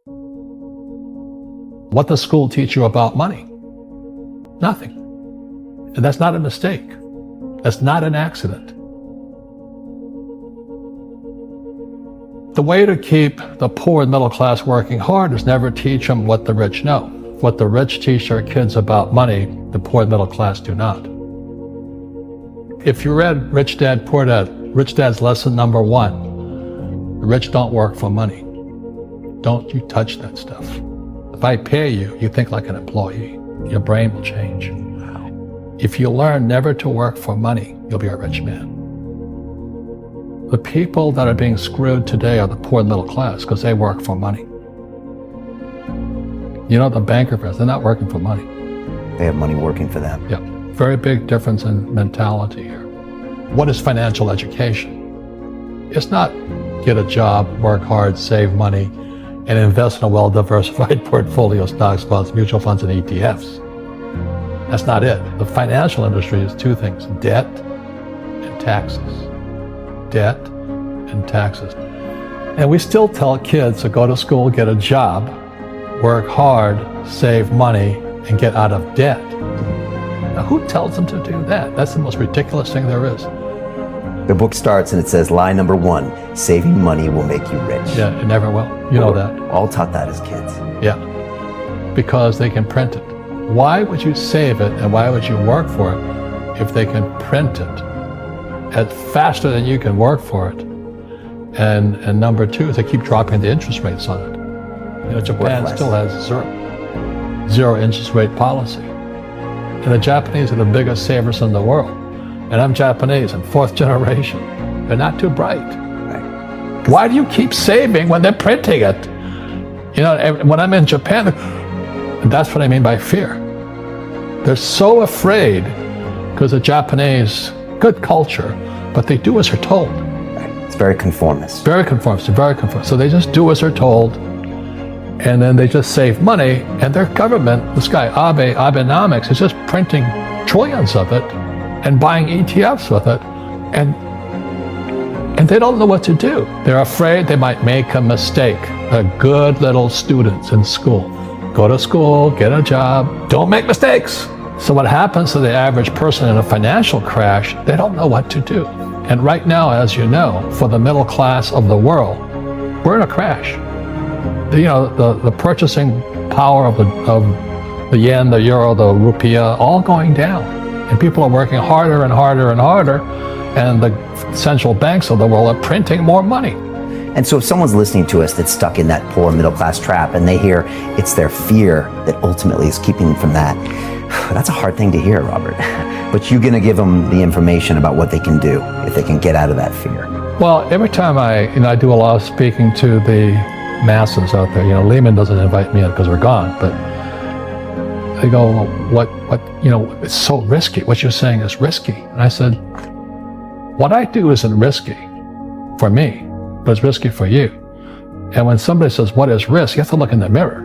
What does school teach you about money? Nothing. And that's not a mistake. That's not an accident. The way to keep the poor and middle class working hard is never teach them what the rich know. What the rich teach their kids about money, the poor and middle class do not. If you read Rich Dad, Poor Dad, Rich Dad's lesson number 1, the rich don't work for money. Don't you touch that stuff. If I pay you, you think like an employee. Your brain will change. If you learn never to work for money, you'll be a rich man. The people that are being screwed today are the poor and middle class because they work for money. You know, the banker friends, they're not working for money. They have money working for them. Yeah, very big difference in mentality here. What is financial education? It's not get a job, work hard, save money, and invest in a well-diversified portfolio of stocks, bonds, mutual funds, and ETFs. That's not it. The financial industry is 2 things, debt and taxes. Debt and taxes. And we still tell kids to go to school, get a job, work hard, save money, and get out of debt. Now, who tells them to do that? That's the most ridiculous thing there is. The book starts and it says, lie number 1, saving money will make you rich. Yeah, it never will. You know that. All taught that as kids. Yeah, because they can print it. Why would you save it and why would you work for it if they can print it at faster than you can work for it? And number 2 is they keep dropping the interest rates on it. You know, Japan still has zero interest rate policy. And the Japanese are the biggest savers in the world. And I'm Japanese and 4th generation. They're not too bright. Right. Why do you keep saving when they're printing it? You know, when I'm in Japan, and that's what I mean by fear. They're so afraid because the Japanese, good culture, but they do as they're told. Right. It's very conformist. Very conformist, very conformist. So they just do as they're told, and then they just save money, and their government, this guy Abenomics, is just printing trillions of it and buying ETFs with it, and they don't know what to do. They're afraid they might make a mistake. They're good little students in school. Go to school, get a job, don't make mistakes. So what happens to the average person in a financial crash, they don't know what to do. And right now, as you know, for the middle class of the world, we're in a crash. The purchasing power of the yen, the euro, the rupiah, all going down. And people are working harder and harder and harder, and the central banks of the world are printing more money. And so if someone's listening to us that's stuck in that poor middle class trap and they hear it's their fear that ultimately is keeping them from that, that's a hard thing to hear, Robert. But you're going to give them the information about what they can do if they can get out of that fear. Well, every time I do a lot of speaking to the masses out there. Lehman doesn't invite me in because we're gone, but they go, what, it's so risky. What you're saying is risky. And I said, what I do isn't risky for me, but it's risky for you. And when somebody says, what is risk? You have to look in the mirror.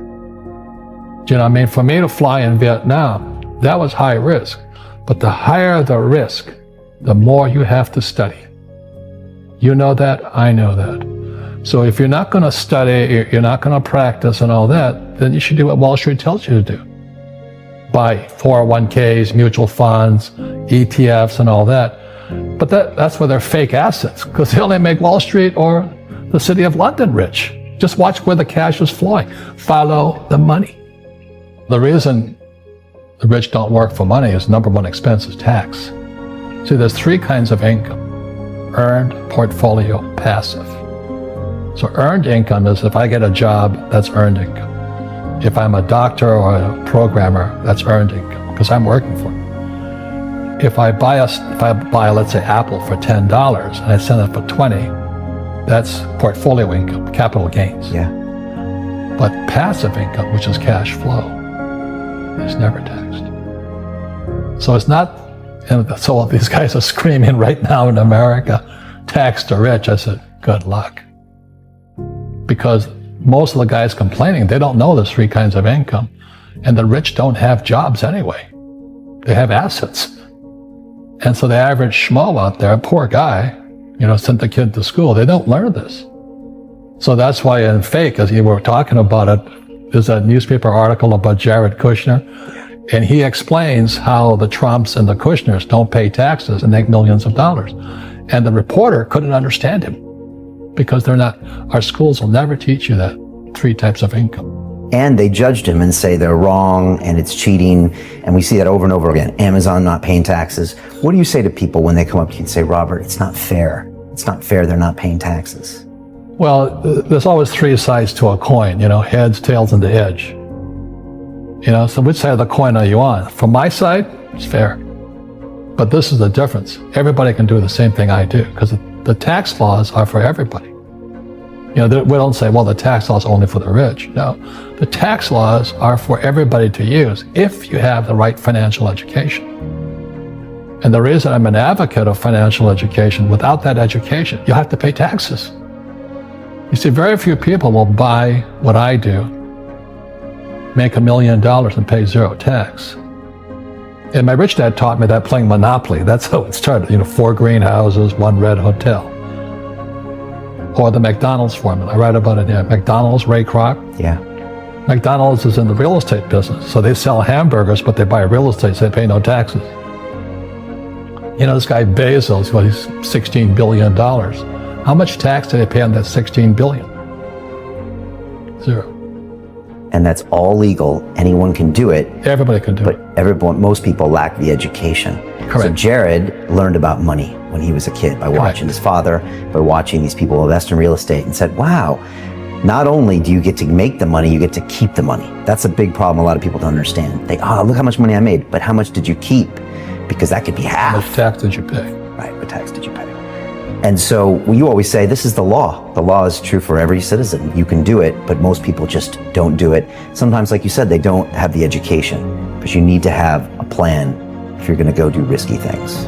Do you know what I mean? For me to fly in Vietnam, that was high risk. But the higher the risk, the more you have to study. You know that, I know that. So if you're not going to study, you're not going to practice and all that, then you should do what Wall Street tells you to do. Buy 401ks, mutual funds, ETFs and all that. But that's where they're fake assets, because they only make Wall Street or the city of London rich. Just watch where the cash is flowing. Follow the money. The reason the rich don't work for money is number 1 expense is tax. See, there's 3 kinds of income: earned, portfolio, passive. So earned income is if I get a job, that's earned income. If I'm a doctor or a programmer, that's earned income because I'm working for it. If I buy, let's say, Apple for $10 and I sell it for $20, that's portfolio income, capital gains. Yeah. But passive income, which is cash flow, is never taxed. So it's not, so all these guys are screaming right now in America, tax the rich. I said, good luck. Because most of the guys complaining, they don't know there's 3 kinds of income. And the rich don't have jobs anyway. They have assets. And so the average schmo out there, poor guy, sent the kid to school, they don't learn this. So that's why in Fake, as you were talking about it, there's a newspaper article about Jared Kushner, and he explains how the Trumps and the Kushners don't pay taxes and make millions of dollars. And the reporter couldn't understand him because our schools will never teach you that 3 types of income. And they judged him and say they're wrong and it's cheating. And we see that over and over again. Amazon not paying taxes. What do you say to people when they come up to you and say, Robert, it's not fair. It's not fair they're not paying taxes? Well, there's always 3 sides to a coin, heads, tails, and the edge. So which side of the coin are you on? From my side, it's fair. But this is the difference. Everybody can do the same thing I do because the tax laws are for everybody. We don't say, well, the tax laws are only for the rich. No, the tax laws are for everybody to use if you have the right financial education. And the reason I'm an advocate of financial education, without that education, you have to pay taxes. You see, very few people will buy what I do, make $1 million and pay 0 tax. And my rich dad taught me that playing Monopoly. That's how it started. 4 greenhouses, 1 red hotel. Or the McDonald's formula. I write about it here. McDonald's, Ray Kroc. Yeah. McDonald's is in the real estate business. So they sell hamburgers, but they buy real estate, so they pay no taxes. This guy Bezos, he's $16 billion. How much tax do they pay on that $16 billion? 0. And that's all legal. Anyone can do it. Everybody can do it. But most people lack the education. Correct. So Jared learned about money when he was a kid by watching his father, by watching these people invest in real estate, and said, wow, not only do you get to make the money, you get to keep the money. That's a big problem a lot of people don't understand. Look how much money I made, but how much did you keep? Because that could be half. How much tax did you pay? Right, what tax did you pay? And so you always say, this is the law. The law is true for every citizen. You can do it, but most people just don't do it. Sometimes, like you said, they don't have the education, but you need to have a plan if you're going to go do risky things.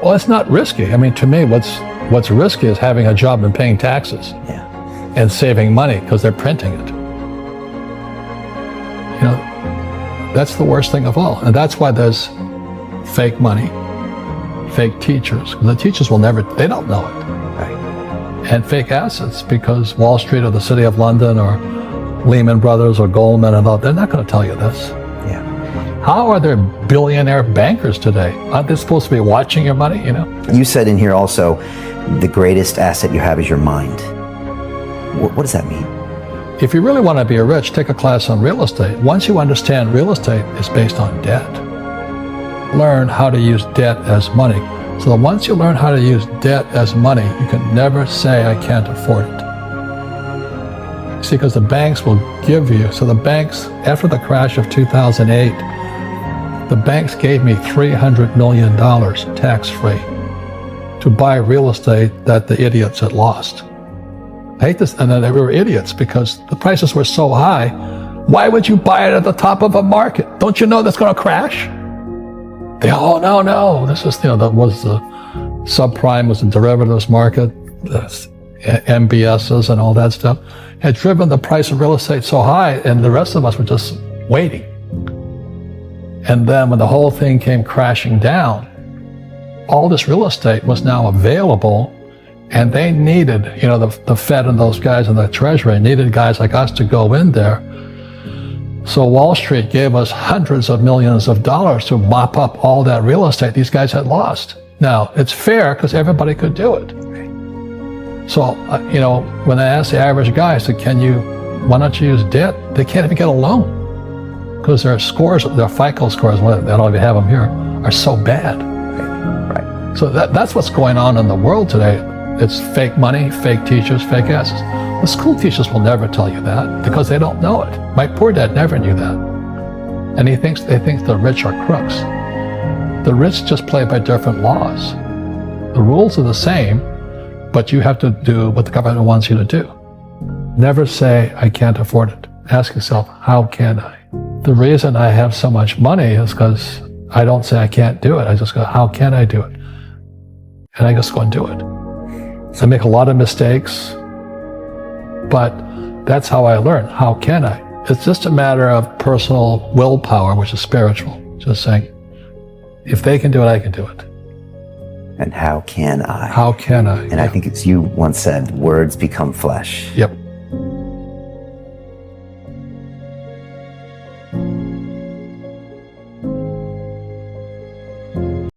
Well, it's not risky. To me, what's risky is having a job and paying taxes. Yeah. And saving money because they're printing it. That's the worst thing of all. And that's why there's fake money, fake teachers. The teachers they don't know it. Right. And fake assets, because Wall Street or the City of London or Lehman Brothers or Goldman and all, they're not going to tell you this. Yeah. How are there billionaire bankers today? Aren't they supposed to be watching your money, You said in here also, the greatest asset you have is your mind. What does that mean? If you really want to be rich, take a class on real estate. Once you understand real estate is based on debt, learn how to use debt as money. So that once you learn how to use debt as money, you can never say, I can't afford it. See, because the banks will give you, so the banks, after the crash of 2008, the banks gave me $300 million tax-free to buy real estate that the idiots had lost. I hate this, and then they were idiots because the prices were so high. Why would you buy it at the top of a market? Don't you know that's going to crash? No. This is, that was the subprime, was the derivatives market, the MBSs and all that stuff, had driven the price of real estate so high, and the rest of us were just waiting. And then when the whole thing came crashing down, all this real estate was now available. And they needed, the Fed and those guys in the Treasury needed guys like us to go in there. So Wall Street gave us hundreds of millions of dollars to mop up all that real estate these guys had lost. Now, it's fair because everybody could do it. So, when I asked the average guy, I said, why don't you use debt? They can't even get a loan because their scores, their FICO scores, I don't even have them here, are so bad. Right. So that's what's going on in the world today. It's fake money, fake teachers, fake assets. The school teachers will never tell you that because they don't know it. My poor dad never knew that. And they think the rich are crooks. The rich just play by different laws. The rules are the same, but you have to do what the government wants you to do. Never say, I can't afford it. Ask yourself, how can I? The reason I have so much money is because I don't say I can't do it. I just go, how can I do it? And I just go and do it. I make a lot of mistakes, but that's how I learn. How can I? It's just a matter of personal willpower, which is spiritual. Just saying, if they can do it, I can do it. And how can I? How can I? And I think it's you once said, words become flesh. Yep.